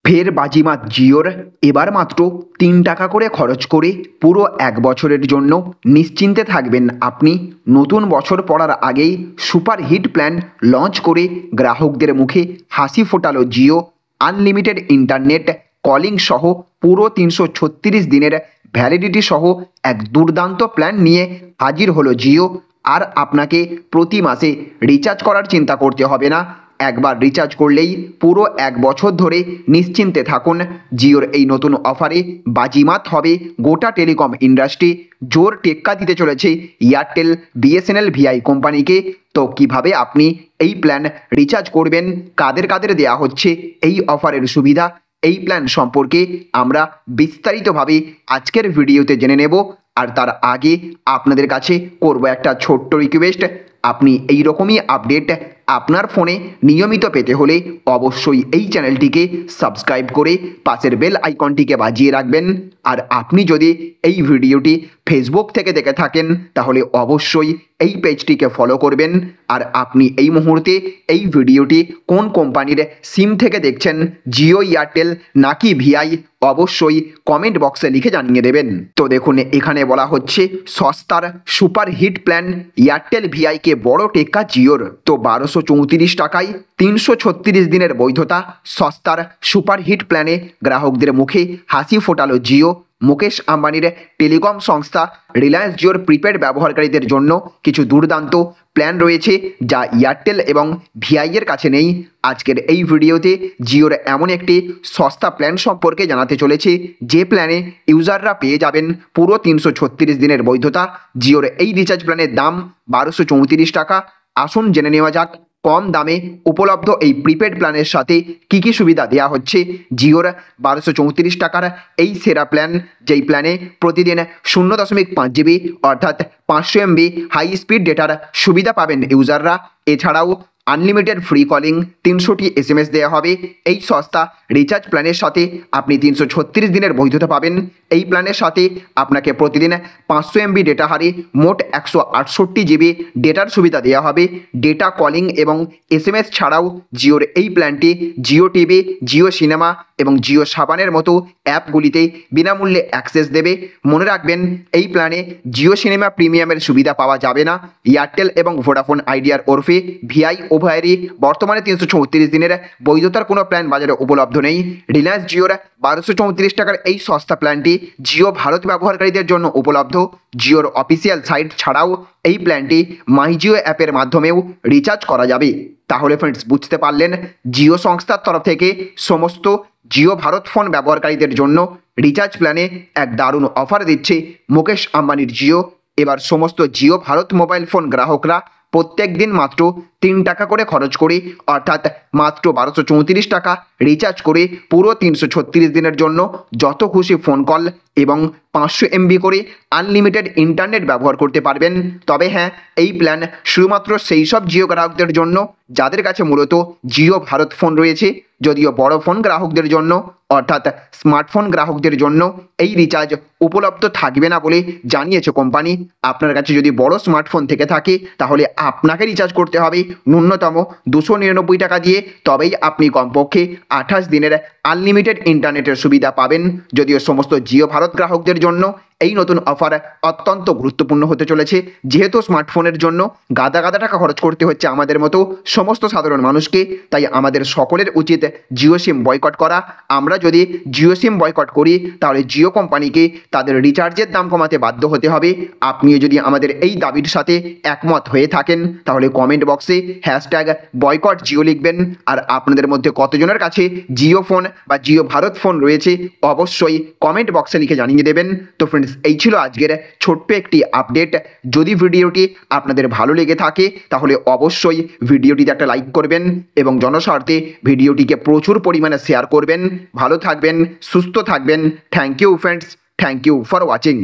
ফের বাজিমাত জিওর। এবার মাত্র 3 টাকা করে খরচ করে পুরো 1 বছরের জন্য নিশ্চিন্তে থাকবেন আপনি। নতুন বছর পড়ার আগেই সুপার হিট প্ল্যান লঞ্চ করে গ্রাহকদের মুখে হাসি ফোটালো জিও। আনলিমিটেড ইন্টারনেট কলিং সহ পুরো 336 দিনের ভ্যালিডিটি সহ এক দুর্দান্ত প্ল্যান নিয়ে হাজির হলো জিও। আর আপনাকে প্রতি মাসে রিচার্জ করার চিন্তা করতে হবে না। একবার রিচার্জ করলেই পুরো 1 বছর ধরে নিশ্চিন্তে থাকুন। জিওর এই নতুন অফারে বাজিমাত হবে গোটা টেলিকম ইন্ডাস্ট্রি। জোর টেক্কা দিতে চলেছে এয়ারটেল, বিএসএনএল, ভিআই কোম্পানিকে। তো কিভাবে আপনি এই প্ল্যান রিচার্জ করবেন, কাদের কাদের দেয়া হচ্ছে এই অফারের সুবিধা, এই প্ল্যান সম্পর্কে আমরা বিস্তারিতভাবে আজকের ভিডিওতে জেনে নেব। আর তার আগে আপনাদের কাছে করব একটা ছোট্ট রিকোয়েস্ট, আপনি এই রকমই আপডেট আপনার ফোনে নিয়মিত পেতে হলে অবশ্যই এই চ্যানেলটিকে সাবস্ক্রাইব করে পাশের বেল আইকনটিকে বাজিয়ে রাখবেন। আর আপনি যদি এই ভিডিওটি ফেসবুক থেকে দেখে থাকেন তাহলে অবশ্যই এই পেজটিকে ফলো করবেন। আর আপনি এই মুহূর্তে এই ভিডিওটি কোন কোম্পানির সিম থেকে দেখছেন, জিও, এয়ারটেল নাকি ভিআই, অবশ্যই কমেন্ট বক্সে লিখে জানিয়ে দেবেন। তো দেখুন, এখানে বলা হচ্ছে সস্তার সুপার হিট প্ল্যান এয়ারটেল ভিআইকে বড় টেক্কা জিওর। তো 1234 টাকায় 336 দিনের বৈধতা সস্তার সুপার হিট প্ল্যানে গ্রাহকদের মুখে হাসি ফোটালো জিও। মুকেশ আম্বানির টেলিকম সংস্থা রিলায়েন্স জিওর প্রিপেড ব্যবহারকারীদের জন্য কিছু দুর্দান্ত প্ল্যান রয়েছে যা এয়ারটেল এবং ভিআইয়ের কাছে নেই। আজকের এই ভিডিওতে জিওর এমন একটি সস্তা প্ল্যান সম্পর্কে জানাতে চলেছে যে প্ল্যানে ইউজাররা পেয়ে যাবেন পুরো 336 দিনের বৈধতা। জিওর এই রিচার্জ প্ল্যানের দাম 1234 টাকা। আসুন জেনে নেওয়া যাক কম দামে উপলব্ধ এই প্রিপেড প্ল্যানের সাথে কি কি সুবিধা দেওয়া হচ্ছে। জিওর 1234 টাকার এই সেরা প্ল্যান, যেই প্ল্যানে প্রতিদিন 0.5 জিবি অর্থাৎ 500 MB হাই স্পিড ডেটার সুবিধা পাবেন ইউজাররা। এছাড়াও আনলিমিটেড ফ্রি কলিং, 300টি SMS দেওয়া হবে। এই সস্তা রিচার্জ প্ল্যানের সাথে আপনি 336 দিনের বৈধতা পাবেন। এই প্ল্যানের সাথে আপনাকে প্রতিদিন 500 MB ডেটা হারে মোট 168 জিবি ডেটার সুবিধা দেওয়া হবে। ডেটা, কলিং এবং SMS ছাড়াও জিওর এই প্ল্যানটি জিও টিভি, জিও সিনেমা এবং জিও সাবানের মতো অ্যাপগুলিতে বিনামূল্যে অ্যাক্সেস দেবে। মনে রাখবেন, এই প্ল্যানে জিও সিনেমা প্রিমিয়ামের সুবিধা পাওয়া যাবে না। এয়ারটেল এবং ভোডাফোন আইডিয়ার ওরফে ভিআই উভয়েরই বর্তমানে 334 দিনের বৈধতার কোনো প্ল্যান বাজারে উপলব্ধ নেই। রিলায়েন্স জিওর 1234 টাকার এই সস্তা প্ল্যানটি জিও ভারত ব্যবহারকারীদের জন্য উপলব্ধ। জিওর অফিসিয়াল সাইট ছাড়াও এই প্ল্যানটি মাই জিও অ্যাপের মাধ্যমেও রিচার্জ করা যাবে। তাহলে ফ্রেন্ডস, বুঝতে পারলেন, জিও সংস্থার তরফ থেকে সমস্ত জিও ভারত ফোন ব্যবহারকারীদের জন্য রিচার্জ প্ল্যানে এক দারুণ অফার দিচ্ছে মুকেশ আম্বানির জিও। এবার সমস্ত জিও ভারত মোবাইল ফোন গ্রাহকরা প্রত্যেক দিন মাত্র 3 টাকা করে খরচ করে অর্থাৎ মাত্র 1234 টাকা রিচার্জ করে পুরো 336 দিনের জন্য যত খুশি ফোন কল এবং 500 MB করে আনলিমিটেড ইন্টারনেট ব্যবহার করতে পারবেন। তবে হ্যাঁ, এই প্ল্যান শুধুমাত্র সেই সব জিও গ্রাহকদের জন্য যাদের কাছে মূলত জিও ভারত ফোন রয়েছে। যদিও বড় ফোন গ্রাহকদের জন্য অর্থাৎ স্মার্টফোন গ্রাহকদের জন্য এই রিচার্জ উপলব্ধ থাকবে না বলে জানিয়েছে কোম্পানি। আপনার কাছে যদি বড় স্মার্টফোন থেকে থাকে তাহলে আপনাকে রিচার্জ করতে হবে ন্যূনতম 299 টাকা দিয়ে। তবেই আপনি কমপক্ষে 28 দিনের আনলিমিটেড ইন্টারনেটের সুবিধা পাবেন। যদিও সমস্ত জিও ভারত গ্রাহকদের জন্য এই নতুন অফার অত্যন্ত গুরুত্বপূর্ণ হতে চলেছে, যেহেতু স্মার্টফোনের জন্য গাদা গাদা টাকা খরচ করতে হচ্ছে আমাদের মতো সমস্ত সাধারণ মানুষকে। তাই আমাদের সকলের উচিত জিও সিম বয়কট করা। আমরা যদি জিও সিম বয়কট করি তাহলে জিও কোম্পানিকে তাদের রিচার্জের দাম কমাতে বাধ্য হতে হবে। আপনিও যদি আমাদের এই দাবির সাথে একমত হয়ে থাকেন তাহলে কমেন্ট বক্সে #বয়কট জিও লিখবেন। আর আপনাদের মধ্যে কতজনের কাছে জিও ফোন বা জিও ভারত ফোন রয়েছে অবশ্যই কমেন্ট বক্সে লিখে জানিয়ে দেবেন। তো ফ্রেন্ডস, এই ছিল আজকের ছোট্ট একটি আপডেট। যদি ভিডিওটি আপনাদের ভালো লেগে থাকে তাহলে অবশ্যই ভিডিওটিতে একটা লাইক করবেন এবং জনস্বার্থে ভিডিওটিকে প্রচুর পরিমাণে শেয়ার করবেন। ভালো থাকবেন, সুস্থ থাকবেন। Thank you friends, thank you for watching.